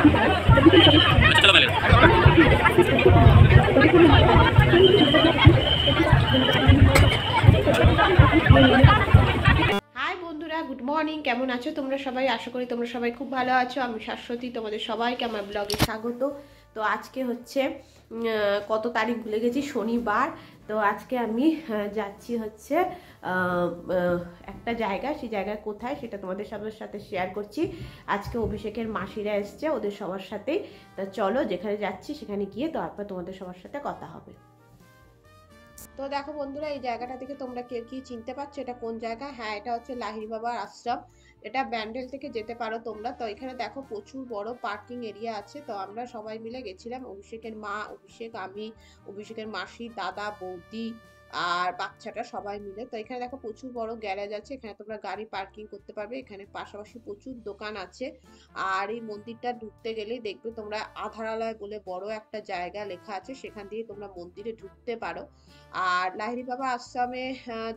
High বন্ধুরা, good morning. কেমন আছো তোমরা সবাই? আশা করি তোমরা সবাই খুব ভালো আছো। আমি শাশ্বতী, তোমাদের সবাইকে আমার ব্লগে স্বাগত। তো আজকে হচ্ছে কত তারিখ ভুলে গেছি, শনিবার। তো আজকে আমি যাচ্ছি হচ্ছে একটা জায়গা। সেই জায়গা কোথায় সেটা তোমাদের সবার সাথে শেয়ার করছি। আজকে অভিষেকের মাসিরা এসছে, ওদের সবার সাথেই। তো চলো, যেখানে যাচ্ছি সেখানে গিয়ে তারপর তোমাদের সবার সাথে কথা হবে। তো দেখো বন্ধুরা, এই জায়গাটা থেকে তোমরা কেউ কি চিনতে পারছো এটা কোন জায়গা? হ্যাঁ, এটা হচ্ছে লাহিড়ী বাবার আশ্রম। এটা ব্যান্ডেল থেকে যেতে পারো তোমরা। তো এখানে দেখো প্রচুর বড় পার্কিং এরিয়া আছে। তো আমরা সবাই মিলে গেছিলাম, অভিষেকের মা, অভিষেক, আমি, অভিষেকের মাসি, দাদা, বৌদি আর বাচ্চাটা সবাই মিলে। তো এখানে দেখো প্রচুর বড় গ্যারেজ আছে, এখানে তোমরা গাড়ি পার্কিং করতে পারবে। এখানে পাশাপাশি প্রচুর দোকান আছে। আর এই মন্দিরটা ঢুকতে গেলেই দেখবে তোমরা আধারালয় বলে বড় একটা জায়গা লেখা আছে, সেখান দিয়ে তোমরা মন্দিরে ঢুকতে পারো। আর লাহিড়ী বাবা আশ্রমে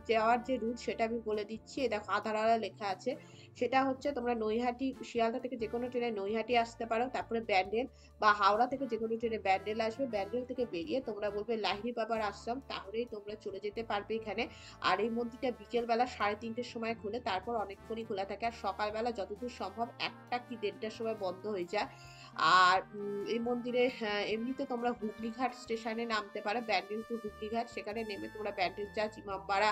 যাওয়ার যে রুট সেটা আমি বলে দিচ্ছি। দেখো আধারালা লেখা আছে, সেটা হচ্ছে তোমরা নৈহাটি, শিয়ালদা থেকে যে কোনো ট্রেনে নৈহাটি আসতে পারো, তারপরে ব্যান্ডেল বা হাওড়া থেকে যে কোনো ট্রেনে ব্যান্ডেল আসবে। ব্যান্ডেল থেকে বেরিয়ে তোমরা বলবে লাহিড়ী বাবার আশ্রম, তাহলেই তোমরা চলে যেতে পারবে এখানে। আর এই মন্দিরটা বিকেলবেলা 3:30-র সময় খুলে, তারপর অনেকক্ষণই খোলা থাকে। আর সকালবেলা যতদূর সম্ভব 1টা কি 1:30টার সময় বন্ধ হয়ে যায়। আর এই মন্দিরে এমনিতে তোমরা হুগলিঘাট স্টেশনে নামতে পারো, ব্যান্ডেল টু হুগলিঘাট। সেখানে নেমে তোমরা ব্যান্ডেল চার্চ, ইমামবাড়া,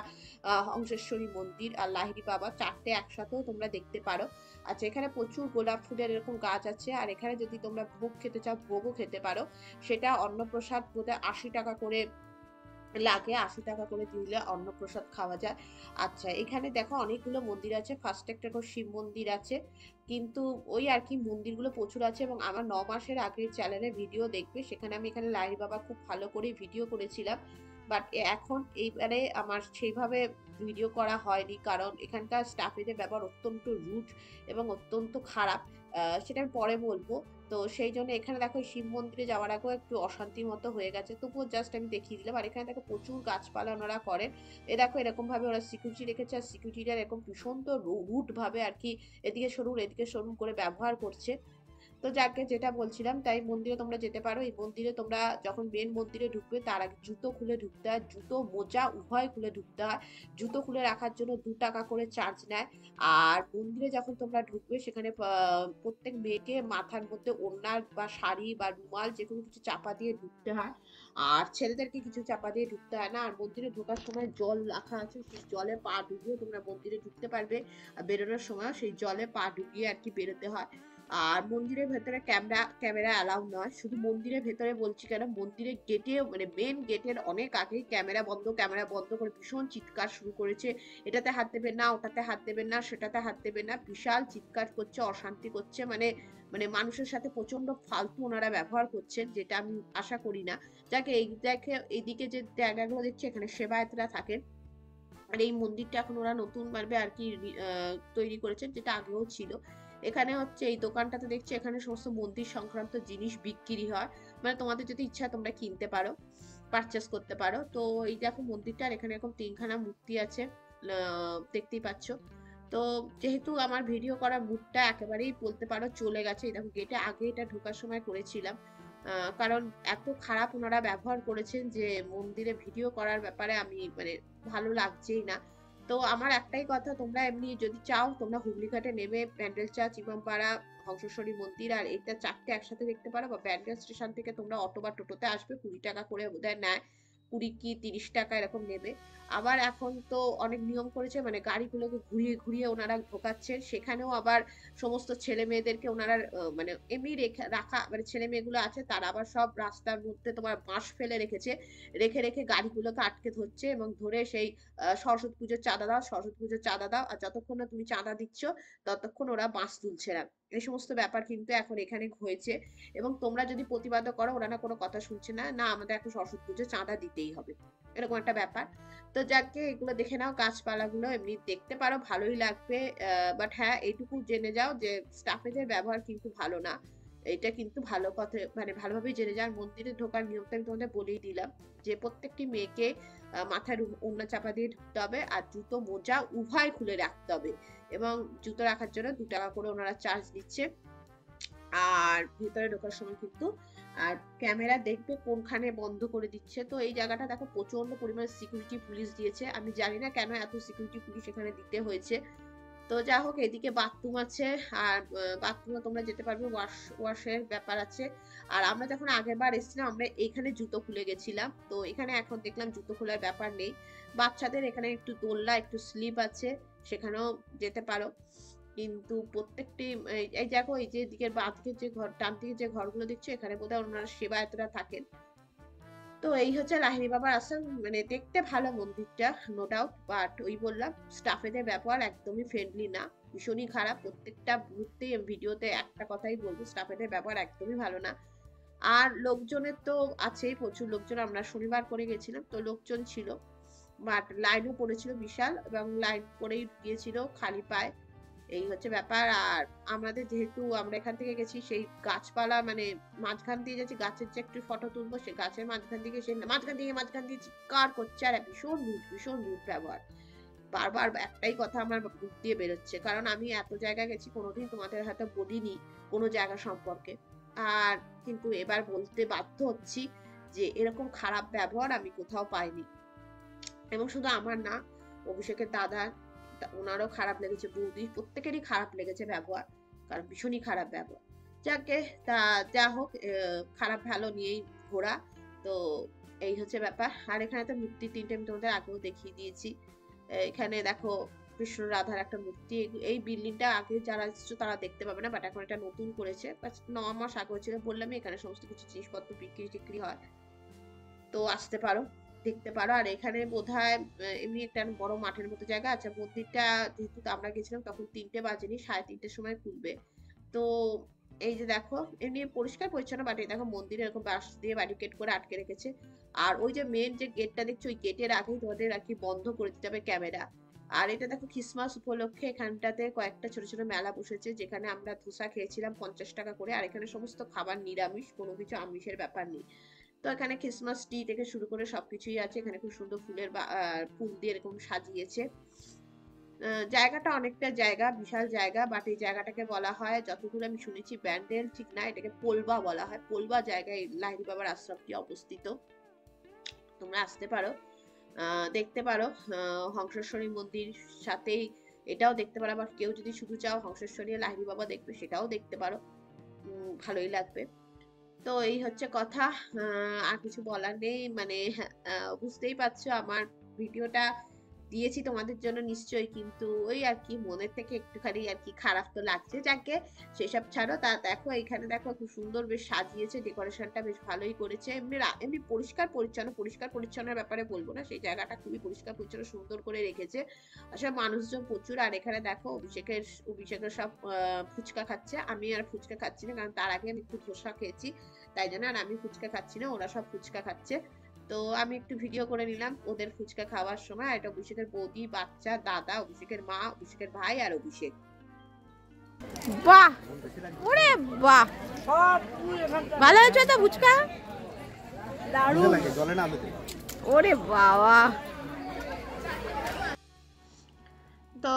হংসেশ্বরী মন্দির আর লাহিড়ী বাবা 4টে একসাথেও তোমরা দেখতে পারো। আচ্ছা, এখানে প্রচুর গোলাপ ফুলের এরকম গাছ আছে। আর এখানে যদি তোমরা ভোগ খেতে চাও, ভোগও খেতে পারো। সেটা অন্নপ্রসাদ বোধহয় 80 টাকা করে লাগে, 80 টাকা করে দিলে অন্নপ্রসাদ খাওয়া যায়। আচ্ছা, এখানে দেখো অনেকগুলো মন্দির আছে। ফার্স্ট একটা শিব মন্দির আছে, কিন্তু ওই আর কি মন্দিরগুলো প্রচুর আছে। এবং আমার 9 মাসের আগের চ্যানেলে ভিডিও দেখবে, সেখানে আমি এখানে লাহিড়ী বাবা খুব ভালো করে ভিডিও করেছিলাম। বাট এখন এইবারে আমার সেইভাবে ভিডিও করা হয়নি, কারণ এখানকার স্টাফেদের ব্যবহার অত্যন্ত রুড এবং অত্যন্ত খারাপ। সেটা আমি পরে বলবো। তো সেই জন্য এখানে দেখো শিব মন্দিরে যাওয়ার আগেও একটু অশান্তি মতো হয়ে গেছে, তবুও জাস্ট আমি দেখিয়ে দিলাম। আর এখানে দেখো প্রচুর গাছপালা ওনারা করেন। দেখো এরকম ভাবে ওরা সিকিউরিটি রেখেছে, আর সিকিউরিটিরা এরকম ভীষণ তো রুড ভাবে আর কি এদিকে সরুন এদিকে সরুন করে ব্যবহার করছে। তো যাকে যেটা বলছিলাম, তাই মন্দিরে তোমরা যেতে পারো। এই মন্দিরে তোমরা যখন মেন মন্দিরে ঢুকবে তার আগে জুতো খুলে ঢুকতে হয়, জুতো মোজা উভয় খুলে ঢুকতে হয়। জুতো খুলে রাখার জন্য 2 টাকা করে চার্জ নেয়। আর মন্দিরে যখন তোমরা ঢুকবে সেখানে প্রত্যেক মেয়েকে মাথার মধ্যে ওড়না বা শাড়ি বা রুমাল যে কোনো কিছু চাপা দিয়ে ঢুকতে হয়। আর ছেলেদেরকে কিছু চাপা দিয়ে ঢুকতে হয় না। আর মন্দিরে ঢোকার সময় জল রাখা আছে, সেই জলে পা ডুবিয়ে তোমরা মন্দিরে ঢুকতে পারবে। আর বেরোনোর সময় সেই জলে পা ডুবিয়ে আর কি বেরোতে হয়। আর মন্দিরের ভেতরে ক্যামেরা অ্যালাউ নয়। শুধু মন্দিরের ভেতরে বলছি কেন, মন্দিরের গেটে মানে মেন গেটের অনেক আগেই ক্যামেরা বন্ধ করে ভীষণ চিৎকার শুরু করেছে, এটাতে হাত দেবেন না, ওটাতে হাত দেবেন না, সেটাতে হাত দেবেন না। বিশাল চিৎকার করছে, অশান্তি করছে, মানে মানে মানুষের সাথে প্রচন্ড ফালতু ওনারা ব্যবহার করছেন, যেটা আমি আশা করি না। যাকে এইদিকে যে জায়গাগুলো দেখছি এখানে সেবায়েতরা থাকেন। আর এই মন্দিরটা এখন ওরা নতুন ভাবে আর কি তৈরি করেছেন, যেটা আগেও ছিল। এখানে হচ্ছে এই দোকানটাতে দেখছি এখানে সমস্ত মন্দির সংক্রান্ত জিনিস বিক্রি হয়, মানে তোমাদের যদি ইচ্ছা তোমরা কিনতে পারো, পারচেস করতে পারো। তো এই দেখো মন্দিরটার এখানে এরকম 3খানা মূর্তি আছে, দেখতেই পাচ্ছ। তো যেহেতু আমার ভিডিও করা মুডটা একেবারেই বলতে পারো চলে গেছে, এই দেখো গেটে আগে এটা ঢোকার সময় করেছিলাম, কারণ এত খারাপ ওনারা ব্যবহার করেছেন যে মন্দিরে ভিডিও করার ব্যাপারে আমি মানে ভালো লাগছেই না। তো আমার একটাই কথা, তোমরা এমনি যদি চাও তোমরা হুগলিঘাটে নেমে ব্যান্ডেল চার্চ, ইমামবাড়া, হংসেশ্বরী মন্দির আর এটা 4টে একসাথে দেখতে পারো। বা ব্যান্ডেল স্টেশন থেকে তোমরা অটো বা টোটোতে আসবে, 20 টাকা করে বোধহয় নেয়, 20 কি 30 টাকা এরকম নেবে। আবার এখন তো অনেক নিয়ম করেছে, মানে গাড়িগুলোকে ঘুরিয়ে ঘুরিয়ে ওনারা ঢোকাচ্ছেন। সেখানেও আবার সমস্ত ছেলে মেয়েদেরকে ওনারা মানে এমনি রাখা, মানে ছেলে মেয়েগুলো আছে তারা আবার সব রাস্তার মধ্যে তোমার বাঁশ ফেলে রেখেছে, রেখে রেখে গাড়িগুলোকে আটকে ধরছে এবং ধরে সেই সরস্বতী পুজোর চাঁদা দাও, সরস্বতী পুজোর চাঁদা দাও। আর যতক্ষণ না তুমি চাঁদা দিচ্ছ ততক্ষণ ওরা বাঁশ তুলছে না। এই সমস্ত ব্যাপার কিন্তু এখন এখানে হয়েছে। এবং তোমরা যদি প্রতিবাদও করো, ওরা না কোনো কথা শুনছে না, না আমাদের এখন সরস্বতী পুজো চাঁদা দিতেই হবে, এরকম একটা ব্যাপার। তো যাকে এগুলো দেখে নাও, গাছপালাগুলো এমনি দেখতে পারো, ভালোই লাগবে। বাট হ্যাঁ, এইটুকু জেনে যাও যে স্টাফেদের ব্যবহার কিন্তু ভালো না। এটা কিন্তু ভালো কথা, মানে ভালোভাবে জেনে যাও। মন্দিরে ঢোকার নিয়মটা আমি তোমাদের বলেই দিলাম, যে প্রত্যেকটি মেয়েকে মাথায় ওড়না চাপা দিয়ে ঢুকতে হবে, আর জুতো মোজা উভয় খুলে রাখতে হবে। এবং জুতো রাখার জন্য 2 টাকা করে ওনারা চার্জ দিচ্ছে। আর আর ভিতরে ঢোকার সময় কিন্তু আর ক্যামেরা দেখবে কোনখানে বন্ধ করে দিচ্ছে। তো এই জায়গাটা দেখো প্রচন্ড পরিমাণে সিকিউরিটি পুলিশ দিয়েছে, আমি জানি না কেন এত সিকিউরিটি পুলিশ এখানে দিতে হয়েছে। তো যা হোক, এদিকে বাথরুম আছে, আর বাথরুমে তোমরা যেতে পারবে, ওয়াশের ব্যাপার আছে। আর আমরা যখন আগের বার এসেছিলাম আমরা এখানে জুতো খুলে গেছিলাম, তো এখানে এখন দেখলাম জুতো খোলার ব্যাপার নেই। বাচ্চাদের এখানে একটু দোলনা একটু স্লিপ আছে, সেখানেও যেতে পারো। কিন্তু প্রত্যেকটি এই দেখো, এই যে দিকের বাঁ দিকের যে ঘর, ডান দিকে যে ঘরগুলো দেখছো, এখানে বোধহয় ওনারা সেবায়েতরা থাকেন। তো এই হচ্ছে লাহিড়ী বাবার আশ্রম। মানে দেখতে ভালো মন্দিরটা, নো ডাউট, বাট ওই বললাম স্টাফেদের ব্যবহার একদমই ফ্রেন্ডলি না, ভীষণই খারাপ। প্রত্যেকটা মুহূর্তে ভিডিওতে একটা কথাই বলবো, স্টাফেদের ব্যবহার একদমই ভালো না। আর লোকজনের তো আছেই প্রচুর লোকজন, আমরা শনিবার করে গেছিলাম তো লোকজন ছিল, বাট লাইনও পড়েছিল বিশাল, এবং লাইন পরেই গিয়েছিল খালি পায়ে। এই হচ্ছে ব্যাপার। আর আমাদের যেহেতু আমরা এখান থেকে গেছি, সেই গাছপালা মানে মাঝখান দিয়ে যাচ্ছি, গাছের যে একটু ফটো তুলবো, সে গাছের মাঝখান থেকে সে মাঝখান দিয়ে চিৎকার করছে, আর ভীষণ রুড ব্যবহার। বারবার একটাই কথা আমার মুখ দিয়ে বেরোচ্ছে, কারণ আমি এত জায়গায় গেছি, কোনোদিন তোমাদের হয়তো বলিনি কোনো জায়গা সম্পর্কে। আর কিন্তু এবার বলতে বাধ্য হচ্ছি যে এরকম খারাপ ব্যবহার আমি কোথাও পাইনি। এবং শুধু আমার না, অভিষেকের দাদা, ওনারও খারাপ লেগেছে, বৌদি, প্রত্যেকেরই খারাপ লেগেছে ব্যবহার, কারণ ভীষণই খারাপ ব্যবহার। যাকে তা যা হোক, খারাপ ভালো নিয়েই ঘোরা। তো এই হচ্ছে ব্যাপার। আর এখানে তো মূর্তি তিনটে আমি তোমাদের আগেও দেখিয়ে দিয়েছি। এখানে দেখো কৃষ্ণ রাধার একটা মূর্তি। এই বিল্ডিংটা আগে যারা এসেছো তারা দেখতে পাবে না, বাট এখন এটা নতুন করেছে, 9 মাস আগে হয়েছিল। বললামই এখানে সমস্ত কিছু জিনিসপত্র বিক্রি টিক্রি হয়, তো আসতে পারো, দেখতে পারো। আর এখানে বোধহয় এমনি একটা বড় মাঠের মতো জায়গা আছে। মন্দিরটা যেহেতু আমরা গেছিলাম তখন 3টে বাজেনি, 3:30টার সময় খুলবে। তো এই যে দেখো, এমনি পরিষ্কার পরিচ্ছন্ন, বাট এই দেখো মন্দিরে এরকম বাঁশ দিয়ে ব্যারিকেড করে আটকে রেখেছে। আর ওই যে মেন যে গেটটা দেখছো, ওই গেটের আগেই তোমাদের আর কি বন্ধ করে দিতে হবে ক্যামেরা। আর এটা দেখো ক্রিসমাস উপলক্ষে এখানটাতে কয়েকটা ছোট ছোট মেলা বসেছে, যেখানে আমরা ধোসা খেয়েছিলাম 50 টাকা করে। আর এখানে সমস্ত খাবার নিরামিষ, কোনো কিছু আমিষের ব্যাপার নেই। তো এখানে ক্রিসমাস ট্রি থেকে শুরু করে সবকিছুই আছে। এখানে খুব সুন্দর ফুল দিয়ে এরকম সাজিয়েছে। জায়গাটা অনেকটা জায়গা, বিশাল জায়গা, বাট এই জায়গাটাকে বলা হয়, যতদূর আমি শুনেছি, ব্যান্ডেল ঠিক না, এটাকে পোলবা বলা হয়। পোলবা জায়গায় লাহিড়ী বাবার আশ্রমটি অবস্থিত। তোমরা আসতে পারো, দেখতে পারো। হংসেশ্বরী মন্দির সাথেই এটাও দেখতে পারো। আবার কেউ যদি শুধু চাও হংসেশ্বরী লাহিড়ী বাবা দেখবে, সেটাও দেখতে পারো, ভালোই লাগবে। তো এই হচ্ছে কথা। আর কিছু বলার নেই, মানে বুঝতেই পারছো আমার ভিডিওটা দিয়েছি তোমাদের জন্য নিশ্চয়ই, কিন্তু ওই আর কি মনের থেকে একটুখানি আর কি খারাপ তো লাগছে। যাকে সেসব ছাড়ো। তা দেখো এখানে দেখো খুব সুন্দর বেশ সাজিয়েছে, ডেকোরেশনটা বেশ ভালোই করেছে। এমনি পরিষ্কার পরিচ্ছন্নের ব্যাপারে বলবো না, সেই জায়গাটা খুবই পরিষ্কার পরিচ্ছন্ন সুন্দর করে রেখেছে। আসলে মানুষজন প্রচুর। আর এখানে দেখো অভিষেকের সব ফুচকা খাচ্ছে। আমি আর ফুচকা খাচ্ছি না, কারণ তার আগে আমি একটু ধোসা খেয়েছি, তাই জন্য। আর আমি ফুচকা খাচ্ছি না, ওরা সব ফুচকা খাচ্ছে। তো আমি একটু ভিডিও করে নিলাম ওদের ফুচকা খাওয়ার সময়। এটা অভিষেকের বৌদি, বাচ্চা, দাদা, অভিষেকের মা, অভিষেকের ভাই আর অভিষেক। বাহ, ওরে বাহ, ভালো হয়েছে তো ফুচকা, দারুণ। ওরে বাবা। তো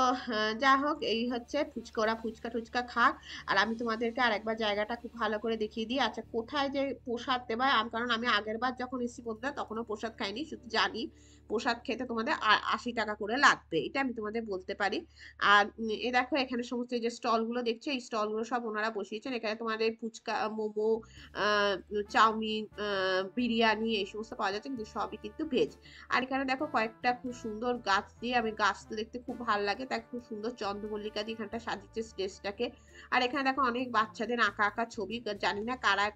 যা হোক, এই হচ্ছে ফুচকা, ওরা ফুচকা টুচকা খাক। আর আমি তোমাদেরকে আরেকবার জায়গাটা খুব ভালো করে দেখিয়ে দিই। আচ্ছা, কোথায় যে প্রসাদ দেবে, কারণ আমি আগের বার যখন এসেছি বন্ধুরা, তখনও প্রসাদ খাইনি, শুধু জানি প্রসাদ খেতে তোমাদের 80 টাকা করে লাগবে, এটা আমি তোমাদের বলতে পারি। আর এ দেখো এখানে সমস্ত যে স্টল গুলো দেখছো, এই স্টল গুলো সব ওনারা বসিয়েছেন। এখানে তোমাদের ফুচকা, মোমো, চাউমিন, বিরিয়ানি, এই সমস্ত পাওয়া যাচ্ছে, কিন্তু সবই কিন্তু ভেজ। আর এখানে দেখো কয়েকটা খুব সুন্দর গাছ দিয়ে, আমি গাছ তো দেখতে খুব ভালো লাগে, তাই খুব সুন্দর চন্দ্রমল্লিকা দিয়ে এখানটা সাজিয়েছে স্টেজটাকে। আর এখানে দেখো অনেক বাচ্চাদের আঁকা আঁকা ছবি, জানি না কারা,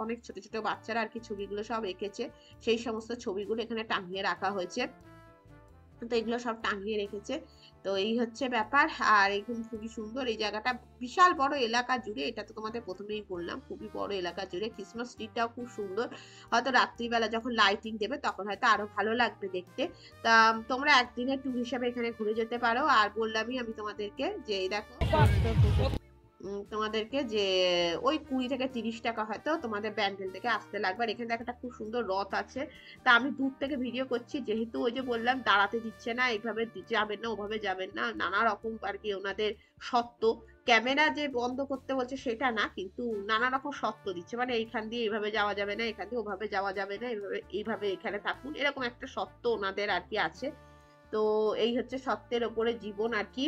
অনেক ছোট ছোট বাচ্চারা আর কি ছবিগুলো সব এঁকেছে, সেই সমস্ত ছবিগুলো এখানে টাঙিয়ে রাখা হয়েছে। তো এগুলো সব টাঙিয়ে রেখেছে। তো এই হচ্ছে ব্যাপার। আর এখানে খুবই সুন্দর, এই জায়গাটা বিশাল বড় এলাকা জুড়ে, এটা তো তোমাদের প্রথমেই বললাম, খুবই বড় এলাকা জুড়ে। ক্রিসমাস ট্রিটাও খুব সুন্দর, হয়তো রাত্রিবেলা যখন লাইটিং দেবে তখন হয়তো আরো ভালো লাগবে দেখতে। তা তোমরা একদিনের ট্যুর হিসেবে এখানে ঘুরে যেতে পারো। আর বললামই আমি তোমাদেরকে যে দেখো, তোমাদেরকে যে ওই 20 থেকে 30 টাকা হয়তো তোমাদের ব্যান্ডেল থেকে আসতে লাগবে। আর এখানে একটা খুব সুন্দর রথ আছে, তা আমি দূর থেকে ভিডিও করছি, যেহেতু ওই যে বললাম দাঁড়াতে দিচ্ছে না, এইভাবে যাবেন না, ওভাবে যাবেন না, নানা রকম আর কি ওনাদের শর্ত। ক্যামেরা যে বন্ধ করতে বলছে সেটা না, কিন্তু নানা রকম শর্ত দিচ্ছে, মানে এইখান দিয়ে এইভাবে যাওয়া যাবে না, এখান দিয়ে ওভাবে যাওয়া যাবে না, এইভাবে এখানে থাকুন, এরকম একটা শর্ত ওনাদের আর কি আছে। তো এই হচ্ছে সত্যের ওপরে জীবন আর কি।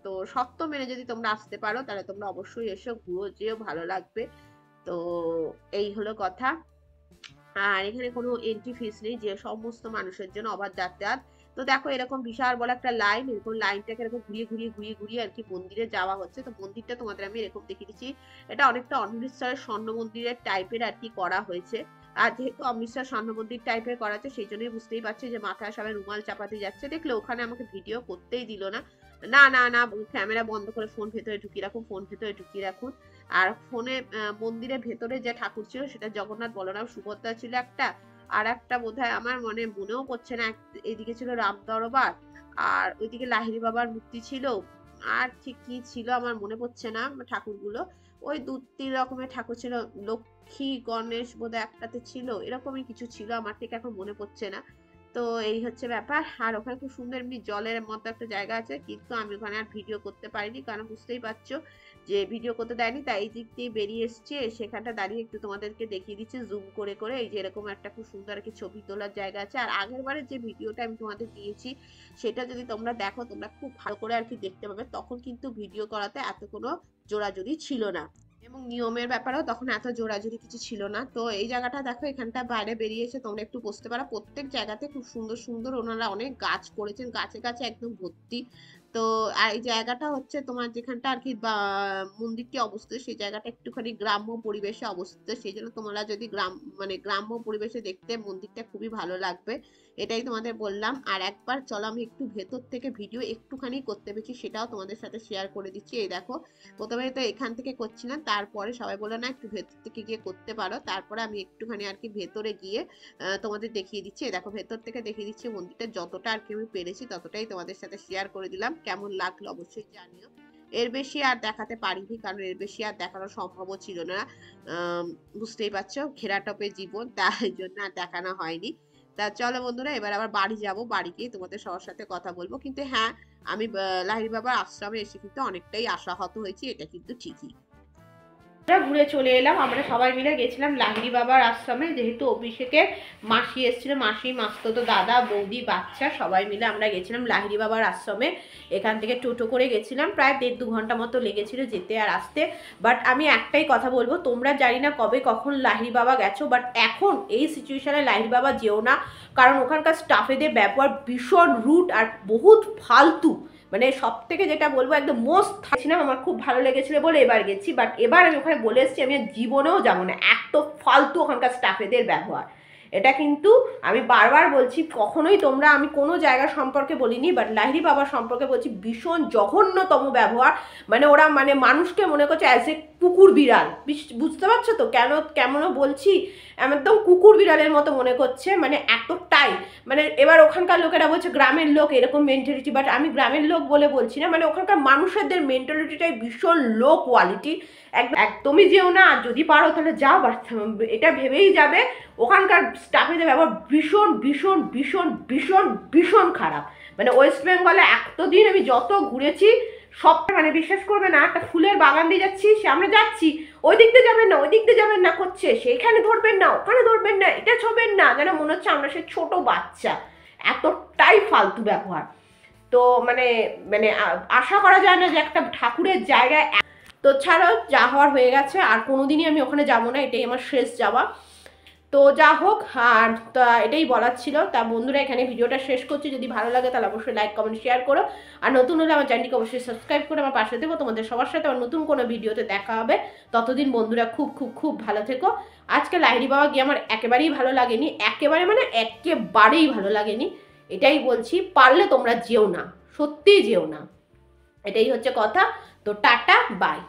তো সত্য মেনে যদি তোমরা আসতে পারো তাহলে তোমরা অবশ্যই এসো, ঘুরো, যেও, ভালো লাগবে। তো এই হলো কথা। আর এখানে কোনো এন্ট্রি ফিস নেই, যে সমস্ত মানুষের জন্য অবাধ যাতায়াত। তো দেখো এরকম বিশাল বড় একটা লাইন, এরকম লাইনটাকে এরকম ঘুরিয়ে ঘুরিয়ে ঘুরিয়ে ঘুরিয়ে আর কি মন্দিরে যাওয়া হচ্ছে। তো মন্দিরটা তোমাদের আমি এরকম দেখিয়ে দিচ্ছি, এটা অনেকটা অমৃতসরের স্বর্ণ মন্দিরের টাইপের আর কি করা হয়েছে। আর যেহেতু অমৃতসর স্বর্ণ মন্দির টাইপের করা আছে, সেই জন্যই বুঝতেই পারছি যে মাথায় সবাই রুমাল চাপাতে যাচ্ছে। দেখলে ওখানে আমাকে ভিডিও করতেই দিল না, না না না, ক্যামেরা বন্ধ করে ফোন ভেতরে ঢুকিয়ে রাখুন, ফোন ভেতরে ঢুকিয়ে রাখুন। আর ফোনে মন্দিরের ভেতরে যে ঠাকুর ছিল সেটা জগন্নাথ, বলরাম, সুভদ্রা ছিল একটা, আর একটা বোধহয় আমার মনেও পড়ছে না, এদিকে ছিল রাম দরবার, আর ওইদিকে লাহিড়ী বাবার মূর্তি ছিল, আর ঠিক কি ছিল আমার মনে পড়ছে না ঠাকুরগুলো। ওই 2-3 রকমের ঠাকুর ছিল, লক্ষ্মী গণেশ বোধহয় একটাতে ছিল, এরকমই কিছু ছিল, আমার ঠিক এখন মনে পড়ছে না। তো এই হচ্ছে ব্যাপার। আর ওখানে খুব সুন্দর এমনি জলের মতো একটা জায়গা আছে, কিন্তু আমি ওখানে আর ভিডিও করতে পারিনি, কারণ বুঝতেই পারছো যে ভিডিও করতে দেয়নি, তাই এই দিক দিয়ে বেরিয়ে এসছে, সেখানটা দাঁড়িয়ে একটু তোমাদেরকে দেখিয়ে দিচ্ছি জুম করে করে। এই যে এরকম একটা খুব সুন্দর আর কি ছবি তোলার জায়গা আছে। আর আগের বারের যে ভিডিওটা আমি তোমাদের দিয়েছি সেটা যদি তোমরা দেখো, তোমরা খুব ভালো করে আর কি দেখতে পাবে, তখন কিন্তু ভিডিও করাতে এত কোনো জোরাজুরি ছিল না, এবং নিয়মের ব্যাপারেও তখন এত জোরাজুরি কিছু ছিল না। তো এই জায়গাটা দেখো, এখানটা বাইরে বেরিয়েছে, তোমরা একটু বসতে পারো। প্রত্যেক জায়গাতে খুব সুন্দর সুন্দর ওনারা অনেক গাছ করেছেন, গাছে গাছে একদম ভর্তি। তো আর এই জায়গাটা হচ্ছে তোমার যেখানটা আর কি মন্দিরটি অবস্থিত, সেই জায়গাটা একটুখানি গ্রাম্য পরিবেশে অবস্থিত, সেই জন্য তোমরা যদি গ্রাম্য পরিবেশে দেখতে মন্দিরটা খুবই ভালো লাগবে, এটাই তোমাদের বললাম। আর একবার চলো আমি একটু ভেতর থেকে ভিডিও একটুখানি করতে পেরেছি, সেটাও তোমাদের সাথে শেয়ার করে দিচ্ছি। এই দেখো, প্রথমে তো এখান থেকে করছিলাম, তারপরে সবাই বললো না একটু ভেতর থেকে গিয়ে করতে পারো, তারপরে আমি একটুখানি আর কি ভেতরে গিয়ে তোমাদের দেখিয়ে দিচ্ছি। দেখো ভেতর থেকে দেখিয়ে দিচ্ছি মন্দিরটা, যতটা আর কি আমি পেরেছি ততটাই তোমাদের সাথে শেয়ার করে দিলাম। কেমন লাগলো অবশ্যই জানিও। এর বেশি আর দেখাতে পারিনি, কারণ এর বেশি আর দেখানো সম্ভবও ছিল না। বুঝতেই পারছো ঘেরাটপে জীবন, তাই জন্য আর দেখানো হয়নি। তা চলো বন্ধুরা, এবার আবার বাড়ি যাব, বাড়ি গিয়ে তোমাদের সবার সাথে কথা বলবো। কিন্তু হ্যাঁ, আমি লাহিড়ী বাবার আশ্রমে এসে কিন্তু অনেকটাই আশাহত হয়েছি, এটা কিন্তু ঠিকই। ঘুরে চলে এলাম, আমরা সবাই মিলে গেছিলাম লাহিড়ী বাবার আশ্রমে, যেহেতু অভিষেকের মাসি এসেছিল, মাসি, মাসতো দাদা, বৌদি, বাচ্চা সবাই মিলে আমরা গেছিলাম লাহিড়ী বাবার আশ্রমে। এখান থেকে টোটো করে গেছিলাম, প্রায় 1.5-2 ঘন্টা মতো লেগেছিল যেতে আর আসতে। বাট আমি একটাই কথা বলবো, তোমরা জানি না কবে কখন লাহিড়ী বাবা গেছো, বাট এখন এই সিচুয়েশনে লাহিড়ী বাবা যেও না, কারণ ওখানকার স্টাফেদের ব্যবহার ভীষণ রুড আর বহুত ফালতু। মানে সব থেকে যেটা বলবো, একদম মোস্ট ছিলাম, আমার খুব ভালো লেগেছিল বলে এবার গেছি, বাট এবার আমি ওখানে বলে এসেছি আমি জীবনেও যাবো না, এত ফালতু ওখানকার স্টাফেদের ব্যবহার। এটা কিন্তু আমি বারবার বলছি, কখনোই তোমরা, আমি কোনো জায়গা সম্পর্কে বলিনি, বাট লাহিড়ী বাবার সম্পর্কে বলছি, ভীষণ জঘন্যতম ব্যবহার। মানে ওরা মানুষকে মনে করছে অ্যাজ এ কুকুর বিড়াল, বুঝতে পারছো তো কেমনও বলছি, একদম কুকুর বিড়ালের মতো মনে করছে, মানে এতটাই। এবার ওখানকার লোকেরা বলছে গ্রামের লোক এরকম মেন্টালিটি, বাট আমি গ্রামের লোক বলে বলছি না, ওখানকার মানুষদের মেন্টালিটিটাই ভীষণ লো কোয়ালিটি। একদমই যেও না, যদি পারো তাহলে যাও, বাট এটা ভেবেই যাবে ওখানকার স্টাফেদের ব্যবহার ভীষণ ভীষণ ভীষণ ভীষণ ভীষণ খারাপ। ওয়েস্ট বেঙ্গলে এতদিন আমি যত ঘুরেছি সব, বিশ্বাস করবে না, একটা ফুলের বাগান দিয়ে যাচ্ছি, সামনে যাচ্ছি, ওই দিক দিয়ে যাবেন না, ওই দিক দিয়ে যাবেন না করছে, সেইখানে ধরবেন না, ওখানে ধরবেন না, এটা ছবেন না, যেন মনে হচ্ছে আমরা সে ছোট বাচ্চা, এতটাই ফালতু ব্যবহার। তো আশা করা যায় না যে একটা ঠাকুরের জায়গায়। তো ছাড়াও যা হওয়ার হয়ে গেছে, আর কোনোদিনই আমি ওখানে যাবো না, এটাই আমার শেষ যাওয়া। তো যা হোক, আর তা এটাই বলার ছিল। তা বন্ধুরা, এখানে ভিডিওটা শেষ করছি, যদি ভালো লাগে তাহলে অবশ্যই লাইক, কমেন্ট, শেয়ার করো, আর নতুন হলে আমার চ্যানেলটিকে অবশ্যই সাবস্ক্রাইব করে আমার পাশে থেকো। তোমাদের সবার সাথে আমার নতুন কোনো ভিডিওতে দেখা হবে, ততদিন বন্ধুরা খুব খুব খুব ভালো থেকো। আজকে লাহিড়ী বাবা গিয়ে আমার একেবারেই ভালো লাগেনি, একেবারেই ভালো লাগেনি, এটাই বলছি। পারলে তোমরা যেও না, সত্যিই যেও না, এটাই হচ্ছে কথা। তো টাটা, বাই।